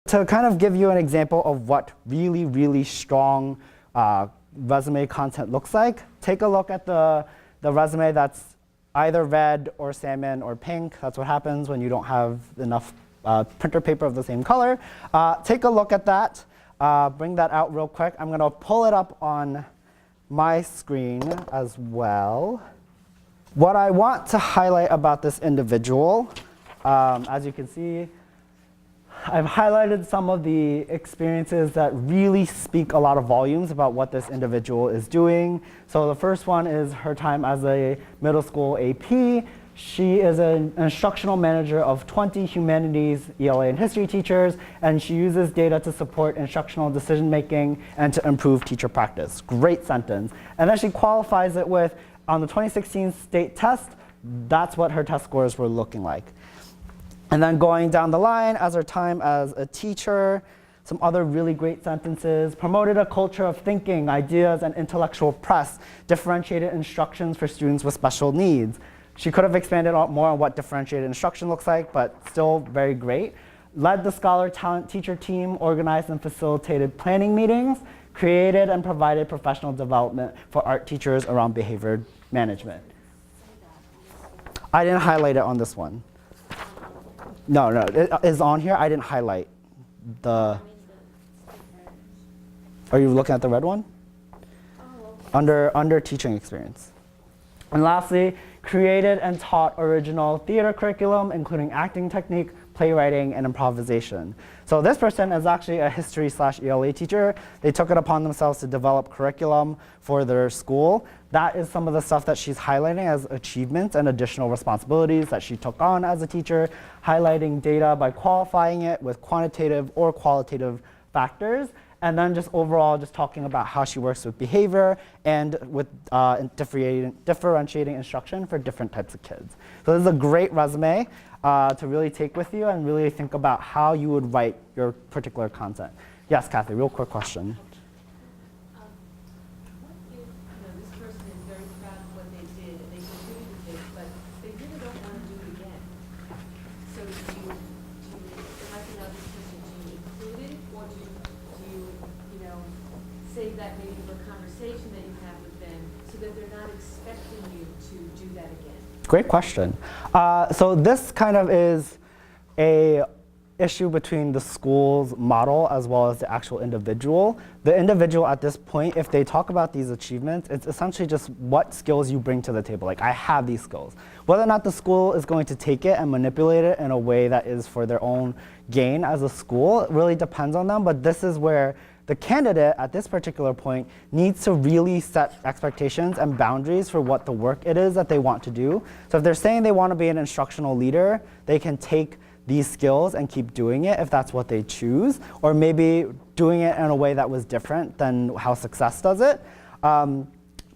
To kind of give you an example of what really, really strong resume content looks like, take a look at the resume that's either red or salmon or pink. That's what happens when you don't have enough printer paper of the same color. Take a look at that. Bring that out real quick. I'm going to pull it up on my screen as well. What I want to highlight about this individual, as you can see, I've highlighted some of the experiences that really speak a lot of volumes about what this individual is doing. So the first one is her time as a middle school AP. She is an instructional manager of 20 humanities, ELA, and history teachers, and she uses data to support instructional decision making and to improve teacher practice. Great sentence. And then she qualifies it with, on the 2016 state test, that's what her test scores were looking like. And then going down the line, as her time as a teacher, some other really great sentences. Promoted a culture of thinking, ideas, and intellectual press. Differentiated instructions for students with special needs. She could have expanded more on what differentiated instruction looks like, but still very great. Led the Scholar Talent Teacher team, organized and facilitated planning meetings, created and provided professional development for art teachers around behavior management. I didn't highlight it on this one. No, it is on here. I didn't highlight the. Are you looking at the red one? Under teaching experience. And lastly, created and taught original theater curriculum, including acting technique, playwriting, and improvisation. So this person is actually a history/ELA teacher. They took it upon themselves to develop curriculum for their school. That is some of the stuff that she's highlighting as achievements and additional responsibilities that she took on as a teacher, highlighting data by qualifying it with quantitative or qualitative factors, and then just overall just talking about how she works with behavior and with differentiating instruction for different types of kids. So this is a great resume to really take with you and really think about how you would write your particular content. Yes, Kathy, real quick question. Save that maybe for a conversation that you have with them so that they're not expecting you to do that again? Great question. So this kind of is a issue between the school's model as well as the actual individual. The individual at this point, if they talk about these achievements, it's essentially just what skills you bring to the table. Like, I have these skills. Whether or not the school is going to take it and manipulate it in a way that is for their own gain as a school, it really depends on them, but this is where the candidate at this particular point needs to really set expectations and boundaries for what the work it is that they want to do. So if they're saying they want to be an instructional leader, they can take these skills and keep doing it if that's what they choose, or maybe doing it in a way that was different than how Success does it.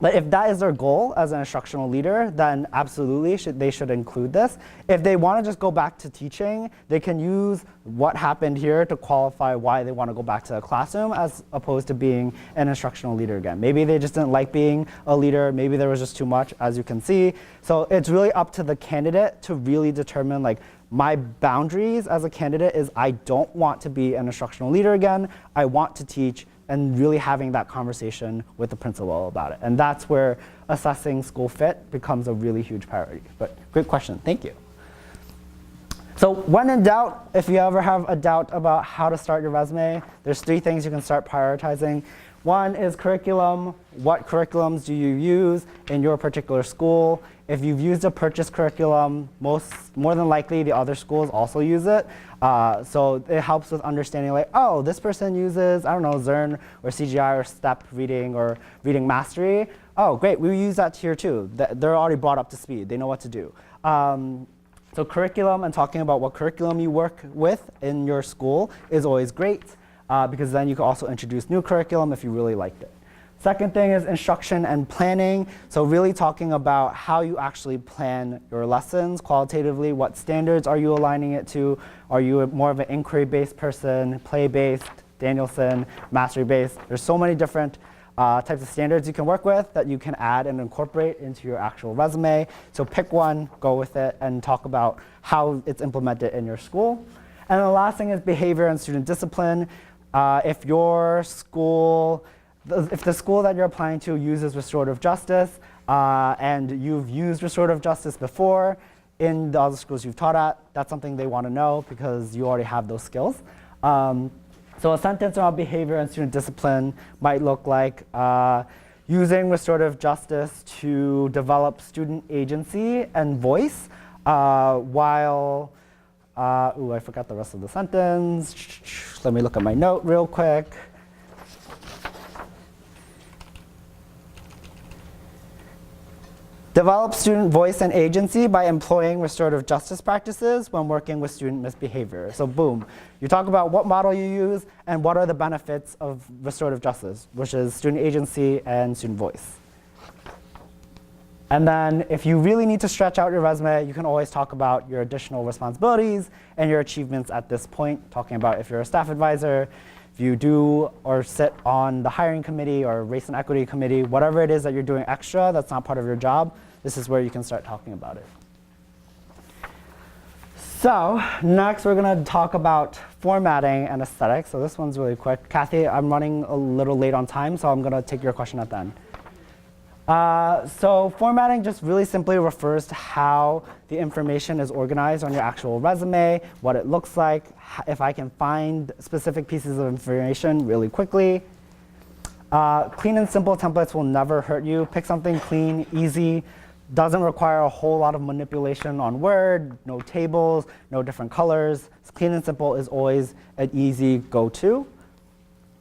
But if that is their goal as an instructional leader, then absolutely they should include this. If they want to just go back to teaching, they can use what happened here to qualify why they want to go back to the classroom as opposed to being an instructional leader again. Maybe they just didn't like being a leader. Maybe there was just too much, as you can see. So it's really up to the candidate to really determine, like, my boundaries as a candidate is I don't want to be an instructional leader again. I want to teach, and really having that conversation with the principal about it. And that's where assessing school fit becomes a really huge priority. But great question, thank you. So when in doubt, if you ever have a doubt about how to start your resume, there's 3 things you can start prioritizing. One is curriculum. What curriculums do you use in your particular school? If you've used a purchased curriculum, more than likely the other schools also use it. So it helps with understanding, like, oh, this person uses, I don't know, Zern or CGI or STEP reading or reading mastery. Oh, great, we use that here too. They're already brought up to speed. They know what to do. So curriculum and talking about what curriculum you work with in your school is always great because then you can also introduce new curriculum if you really liked it. Second thing is instruction and planning. So really talking about how you actually plan your lessons qualitatively. What standards are you aligning it to? Are you more of an inquiry-based person, play-based, Danielson, mastery-based? There's so many different types of standards you can work with that you can add and incorporate into your actual resume. So pick one, go with it, and talk about how it's implemented in your school. And the last thing is behavior and student discipline. If the school that you're applying to uses restorative justice, and you've used restorative justice before in the other schools you've taught at, that's something they want to know because you already have those skills. So a sentence about behavior and student discipline might look like using restorative justice to develop student agency and voice while, I forgot the rest of the sentence. Let me look at my note real quick. Develop student voice and agency by employing restorative justice practices when working with student misbehavior. So boom, you talk about what model you use and what are the benefits of restorative justice, which is student agency and student voice. And then if you really need to stretch out your resume, you can always talk about your additional responsibilities and your achievements at this point, talking about if you're a staff advisor, if you do or sit on the hiring committee or race and equity committee, whatever it is that you're doing extra that's not part of your job, this is where you can start talking about it. So next we're going to talk about formatting and aesthetics. So this one's really quick. Kathy, I'm running a little late on time, so I'm going to take your question at the end. So formatting just really simply refers to how the information is organized on your actual resume, what it looks like, if I can find specific pieces of information really quickly. Clean and simple templates will never hurt you. Pick something clean, easy, doesn't require a whole lot of manipulation on Word, no tables, no different colors. Clean and simple is always an easy go-to.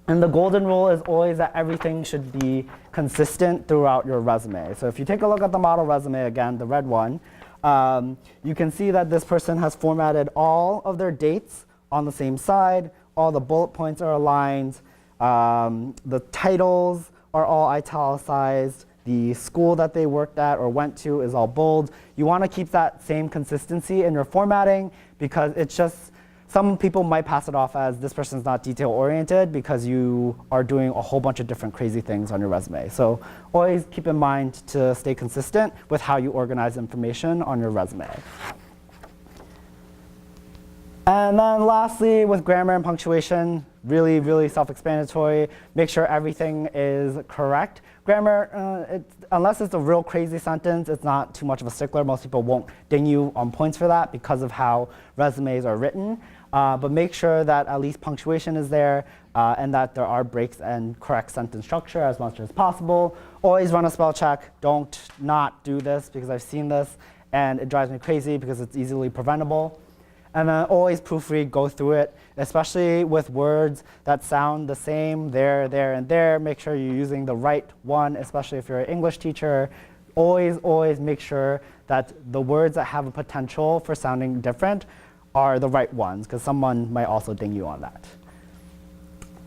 And the golden rule is always that everything should be consistent throughout your resume. So if you take a look at the model resume again, the red one, you can see that this person has formatted all of their dates on the same side. All the bullet points are aligned. The titles are all italicized. The school that they worked at or went to is all bold. You want to keep that same consistency in your formatting because it's just, some people might pass it off as this person's not detail-oriented because you are doing a whole bunch of different crazy things on your resume. So always keep in mind to stay consistent with how you organize information on your resume. And then lastly, with grammar and punctuation, really, really self-explanatory. Make sure everything is correct. Grammar, unless it's a real crazy sentence, it's not too much of a stickler. Most people won't ding you on points for that because of how resumes are written. But make sure that at least punctuation is there and that there are breaks and correct sentence structure as much as possible. Always run a spell check. Don't not do this because I've seen this and it drives me crazy because it's easily preventable. And then always proofread, go through it, especially with words that sound the same there, and there. Make sure you're using the right one, especially if you're an English teacher. Always, always make sure that the words that have a potential for sounding different are the right ones, because someone might also ding you on that.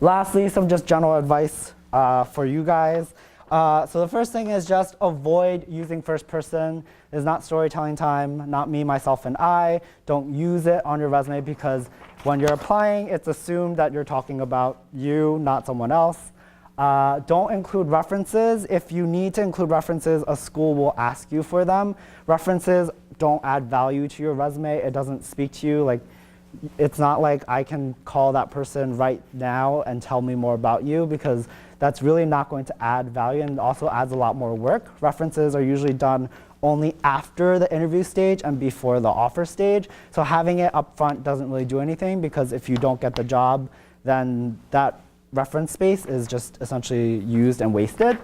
Lastly, some just general advice for you guys. So the first thing is just avoid using first person. It's not storytelling time, not me, myself, and I. Don't use it on your resume because when you're applying, it's assumed that you're talking about you, not someone else. Don't include references. If you need to include references, a school will ask you for them. References don't add value to your resume. It doesn't speak to you. Like, it's not like I can call that person right now and tell me more about you because that's really not going to add value and also adds a lot more work. References are usually done only after the interview stage and before the offer stage. So having it up front doesn't really do anything because if you don't get the job, then that reference space is just essentially used and wasted.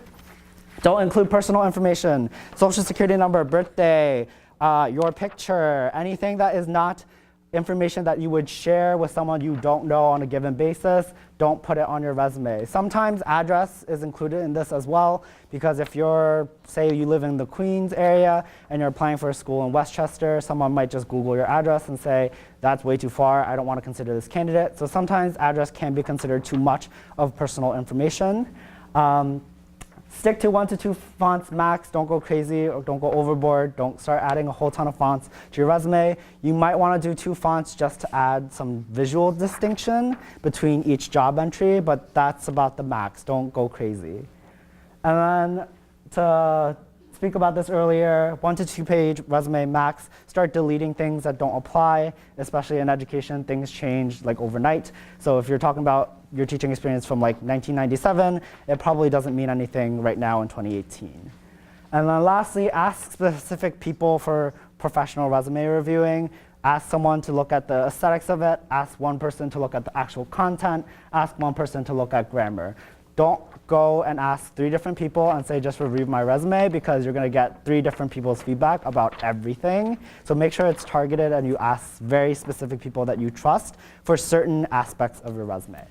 Don't include personal information, social security number, birthday, your picture, anything that is not information that you would share with someone you don't know on a given basis, don't put it on your resume. Sometimes address is included in this as well, because if you're, say you live in the Queens area and you're applying for a school in Westchester, someone might just Google your address and say, that's way too far, I don't want to consider this candidate. So sometimes address can be considered too much of personal information. Stick to 1 to 2 fonts max. Don't go crazy or don't go overboard. Don't start adding a whole ton of fonts to your resume. You might want to do 2 fonts just to add some visual distinction between each job entry, but that's about the max. Don't go crazy. And then to speak about this earlier, 1 to 2 page resume max. Start deleting things that don't apply, especially in education. Things change like overnight. So if you're talking about your teaching experience from like 1997, it probably doesn't mean anything right now in 2018. And then lastly, ask specific people for professional resume reviewing. Ask someone to look at the aesthetics of it. Ask one person to look at the actual content. Ask one person to look at grammar. Don't go and ask 3 different people and say, just review my resume, because you're going to get 3 different people's feedback about everything. So make sure it's targeted and you ask very specific people that you trust for certain aspects of your resume.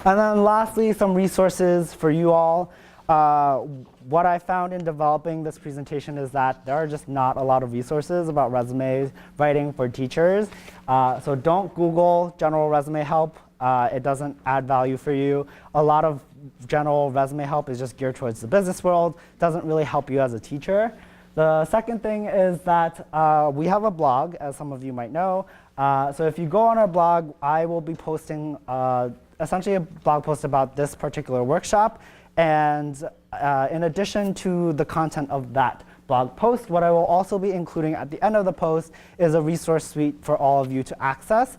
And then lastly, some resources for you all. What I found in developing this presentation is that there are just not a lot of resources about resume writing for teachers. So don't Google general resume help. It doesn't add value for you. A lot of general resume help is just geared towards the business world. Doesn't really help you as a teacher. The second thing is that we have a blog, as some of you might know. So if you go on our blog, I will be posting essentially a blog post about this particular workshop. And in addition to the content of that blog post, what I will also be including at the end of the post is a resource suite for all of you to access.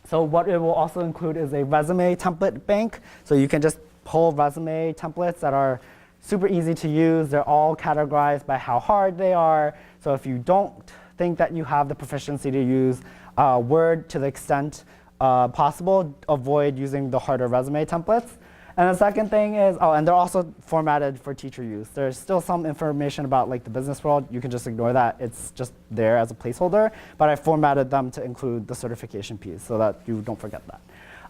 So what it will also include is a resume template bank. So you can just pull resume templates that are super easy to use. They're all categorized by how hard they are. So if you don't think that you have the proficiency to use Word to the extent possible, avoid using the harder resume templates. And the second thing is, and they're also formatted for teacher use. There's still some information about like the business world. You can just ignore that. It's just there as a placeholder. But I formatted them to include the certification piece so that you don't forget that.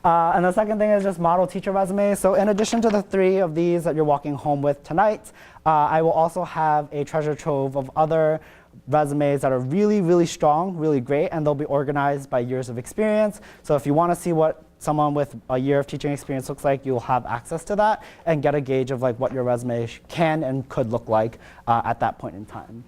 And the second thing is just model teacher resumes. So in addition to the 3 of these that you're walking home with tonight, I will also have a treasure trove of other resumes that are really, really strong, really great, and they'll be organized by years of experience. So if you want to see what someone with a year of teaching experience looks like, you'll have access to that and get a gauge of like what your resume can and could look like at that point in time.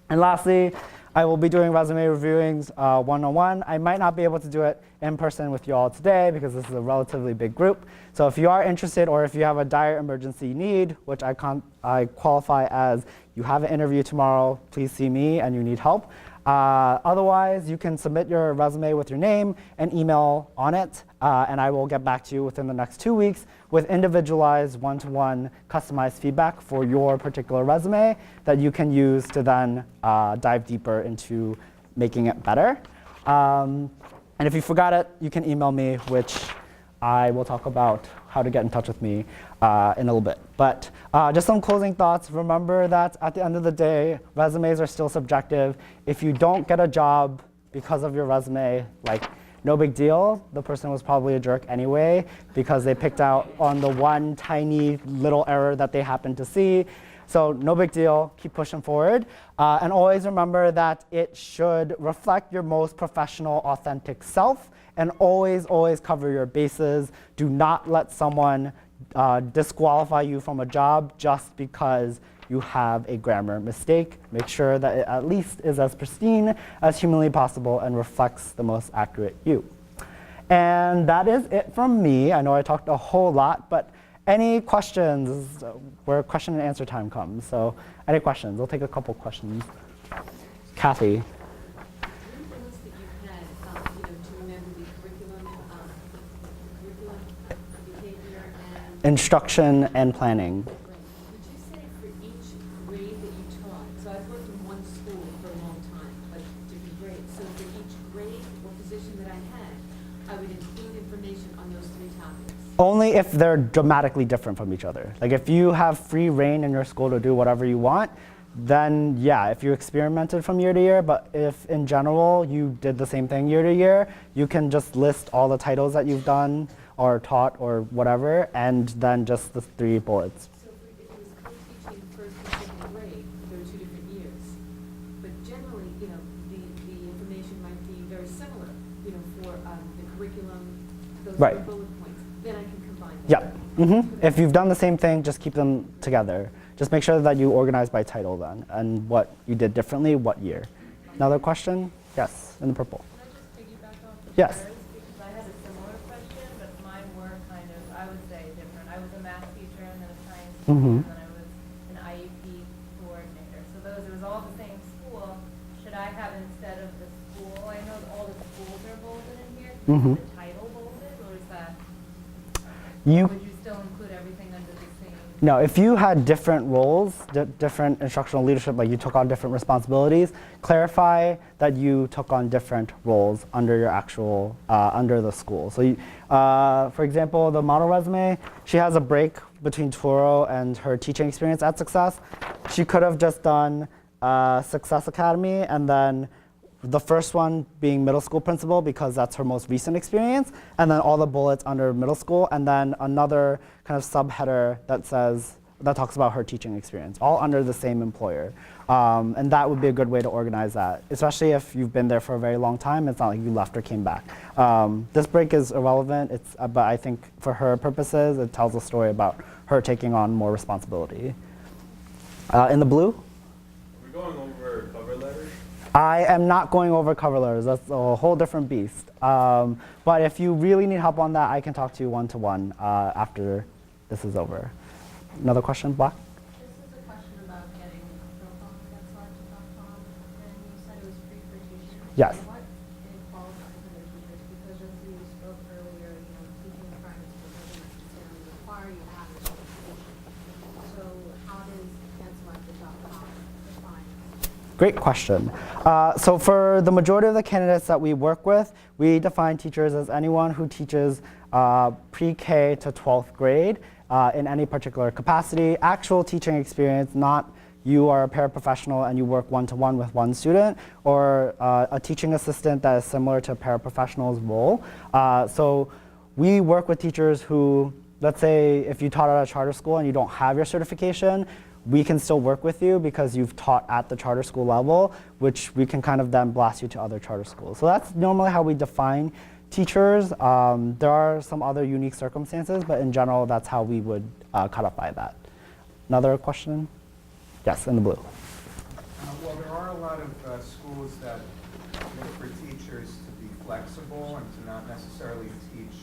And lastly, I will be doing resume reviewings one-on-one. I might not be able to do it in person with you all today because this is a relatively big group. So if you are interested, or if you have a dire emergency need, which I qualify as you have an interview tomorrow, please see me and you need help. Otherwise, you can submit your resume with your name and email on it, and I will get back to you within the next 2 weeks with individualized one-to-one customized feedback for your particular resume that you can use to then dive deeper into making it better. And if you forgot it, you can email me, which I will talk about how to get in touch with me in a little bit. But just some closing thoughts. Remember that at the end of the day, resumes are still subjective. If you don't get a job because of your resume, like, no big deal. The person was probably a jerk anyway because they picked out on the one tiny little error that they happened to see. So no big deal, keep pushing forward. And always remember that it should reflect your most professional, authentic self, and always, always cover your bases. Do not let someone disqualify you from a job just because you have a grammar mistake. Make sure that it at least is as pristine as humanly possible and reflects the most accurate you. And that is it from me. I know I talked a whole lot, but any questions where question and answer time comes? So any questions? We'll take a couple questions. Kathy. Things that you had, to remember the curriculum, behavior, and Instruction and planning. Would you say for each grade that you taught, so I've worked in one school for a long time, but different grades, so for each grade or position that I had, I would include information on those 3 topics? Only if they're dramatically different from each other. Like if you have free reign in your school to do whatever you want, then yeah, if you experimented from year to year, but if in general you did the same thing year to year, you can just list all the titles that you've done or taught or whatever, and then just the 3 bullets. So if it was co-teaching first and second grade, there were 2 different years. But generally, the information might be very similar, for the curriculum, those Right. 3 bullet points. Then I can combine them. Yeah. If you've done the same thing, just keep them together. Just make sure that you organize by title then, and what you did differently, what year. Another question? Yes, in the purple. Can I just piggyback off of Yes. hers? Because I had a similar question, but mine were kind of, I would say, different. I was a math teacher and then a science teacher, Mhm. and then I was Mhm. the title bolded, or is that, You would you still include everything under the same? No, if you had different roles, different instructional leadership, like you took on different responsibilities, clarify that you took on different roles under your actual, under the school. So for example, the model resume, she has a break between Toro and her teaching experience at Success. She could have just done Success Academy and then the first one being middle school principal because that's her most recent experience, and then all the bullets under middle school, and then another kind of subheader that talks about her teaching experience, all under the same employer. And that would be a good way to organize that, especially if you've been there for a very long time. It's not like you left or came back. This break is irrelevant, but I think for her purposes, it tells a story about her taking on more responsibility. In the blue? Are we going over cover letters? I am not going over cover letters. That's a whole different beast. But if you really need help on that, I can talk to you one-to-one after this is over. Another question, Black? This is a question about getting a profile on getselected.com, and you said it was free for teachers. Yes. What it qualifies under teachers? Because as we spoke earlier, teaching in private school doesn't necessarily require you to have a certification. So how does getselected.com define? Great question. So for the majority of the candidates that we work with, we define teachers as anyone who teaches pre-K to 12th grade in any particular capacity. Actual teaching experience, not you are a paraprofessional and you work one-to-one with one student, or a teaching assistant that is similar to a paraprofessional's role. So we work with teachers who, let's say if you taught at a charter school and you don't have your certification, we can still work with you because you've taught at the charter school level, which we can kind of then blast you to other charter schools. So that's normally how we define teachers. There are some other unique circumstances, but in general, that's how we would codify that. Another question? Yes, in the blue. Well, there are a lot of schools that look for teachers to be flexible and to not necessarily teach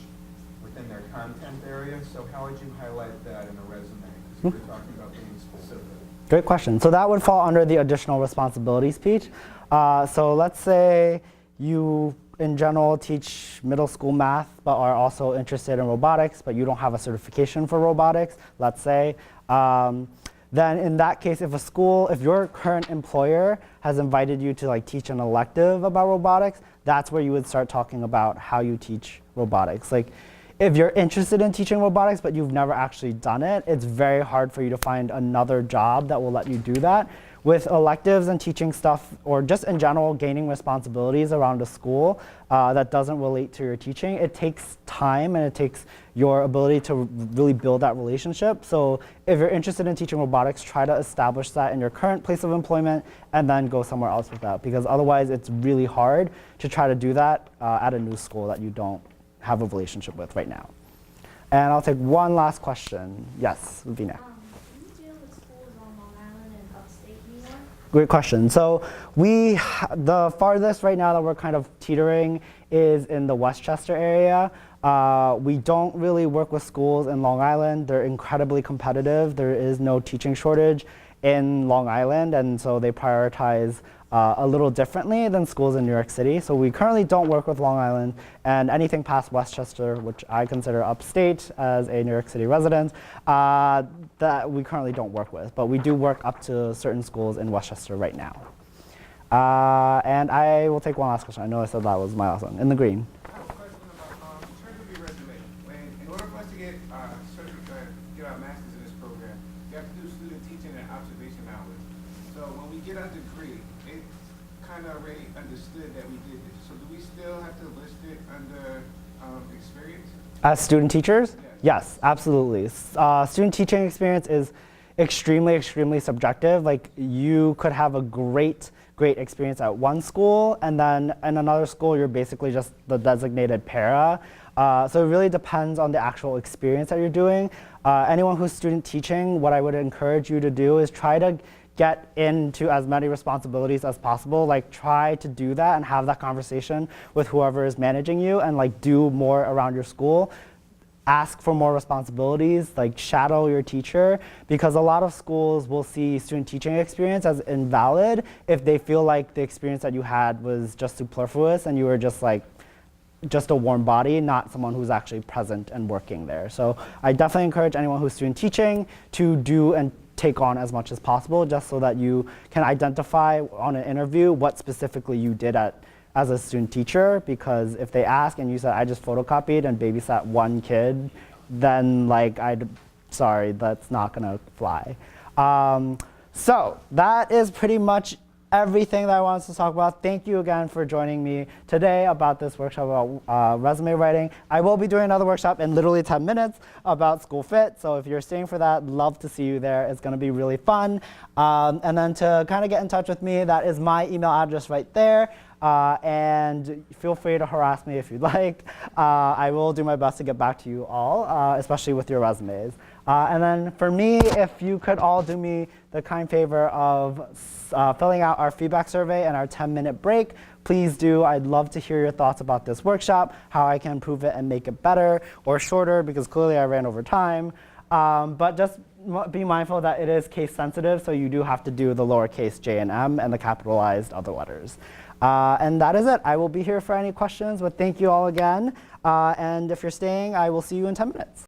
within their content area. So how would you highlight that in a resume? Because you were talking about being specific. Great question. So that would fall under the additional responsibilities speech. So let's say you, in general, teach middle school math, but are also interested in robotics, but you don't have a certification for robotics, let's say. Then in that case, if your current employer has invited you to teach an elective about robotics, that's where you would start talking about how you teach robotics. If you're interested in teaching robotics, but you've never actually done it, it's very hard for you to find another job that will let you do that. With electives and teaching stuff, or just in general gaining responsibilities around a school that doesn't relate to your teaching, it takes time and it takes your ability to really build that relationship. So if you're interested in teaching robotics, try to establish that in your current place of employment and then go somewhere else with that, because otherwise it's really hard to try to do that at a new school that you don't have a relationship with right now. And I'll take one last question. Yes, Vina. Do you deal with schools on Long Island and upstate New York? Great question. So the farthest right now that we're kind of teetering is in the Westchester area. We don't really work with schools in Long Island. They're incredibly competitive. There is no teaching shortage in Long Island, and so they prioritize a little differently than schools in New York City. So we currently don't work with Long Island, and anything past Westchester, which I consider upstate as a New York City resident, that we currently don't work with. But we do work up to certain schools in Westchester right now. And I will take one last question. I know I said that was my last one. In the green. I have a question about, in terms of your resume, in order for us to get get our master's in this program, you have to do student teaching and observation hours. So when we get our degree, it's kind of already understood that we did this. So do we still have to list it under experience? As student teachers? Yes. Yes, absolutely. Student teaching experience is extremely, extremely subjective. You could have a great experience at one school, and then in another school, you're basically just the designated para. So it really depends on the actual experience that you're doing. Anyone who's student teaching, what I would encourage you to do is try to get into as many responsibilities as possible. Try to do that and have that conversation with whoever is managing you, and do more around your school. Ask for more responsibilities, shadow your teacher, because a lot of schools will see student teaching experience as invalid if they feel like the experience that you had was just superfluous and you were just just a warm body, not someone who's actually present and working there. So I definitely encourage anyone who's student teaching to do and take on as much as possible, just so that you can identify on an interview what specifically you did as a student teacher. Because if they ask and you said, I just photocopied and babysat one kid, then like, sorry, that's not gonna fly. So that is pretty much everything that I wanted to talk about. Thank you again for joining me today about this workshop about resume writing. I will be doing another workshop in literally 10 minutes about school fit. So if you're staying for that, love to see you there. It's going to be really fun. And then to kind of get in touch with me, that is my email address right there. And feel free to harass me if you'd like. I will do my best to get back to you all, especially with your resumes. And then for me, if you could all do me the kind favor of filling out our feedback survey and our 10-minute break, please do. I'd love to hear your thoughts about this workshop, how I can improve it and make it better or shorter, because clearly I ran over time. But just be mindful that it is case sensitive, so you do have to do the lowercase j and m and the capitalized other letters. And that is it. I will be here for any questions, but thank you all again. And if you're staying, I will see you in 10 minutes.